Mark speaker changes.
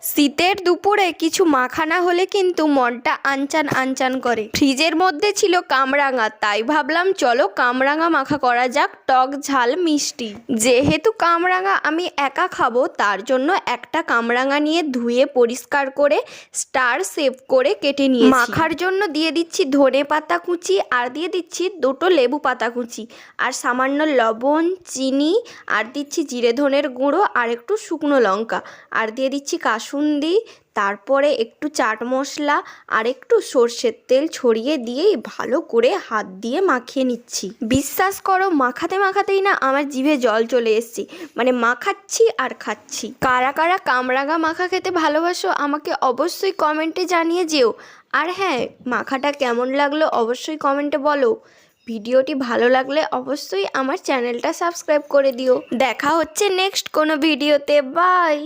Speaker 1: শীতের দুপুরে কিছু মাখা না হলে কিন্তু মনটা আনচান আনচান করে। ফ্রিজের মধ্যে ছিল কামরাঙা, তাই ভাবলাম চলো কামরাঙা মাখা করা যাক, টক ঝাল মিষ্টি। যেহেতু কামরাঙা আমি একা খাবো, তার জন্য একটা কামরাঙা নিয়ে ধুয়ে পরিষ্কার করে স্টার শেপ করে কেটে নিয়েছি। মাখার জন্য দিয়ে দিচ্ছি ধনে পাতা কুচি, আর দিয়ে দিচ্ছি দুটো লেবু পাতা কুচি, আর সামান্য লবণ, চিনি, আর দিচ্ছি জিরে ধনের গুঁড়ো, আর একটু শুকনো লঙ্কা, আর দিয়ে দিচ্ছি কাসুন্দি, তারপরে একটু চাট মশলা আর একটু সর্ষের তেল ছড়িয়ে দিয়েই ভালো করে হাত দিয়ে মাখিয়ে নিচ্ছি। বিশ্বাস করো, মাখাতে মাখাতেই না আমার জিভে জল চলে এসেছে, মানে মাখাচ্ছি আর খাচ্ছি। কারা কারা কামরাঙা মাখা খেতে ভালোবাসো আমাকে অবশ্যই কমেন্টে জানিয়ে যেও। আর হ্যাঁ, মাখাটা কেমন লাগলো অবশ্যই কমেন্টে বলো। ভিডিওটি ভালো লাগলে অবশ্যই আমার চ্যানেলটা সাবস্ক্রাইব করে দিও। দেখা হচ্ছে নেক্সট কোনো ভিডিওতে। বাই।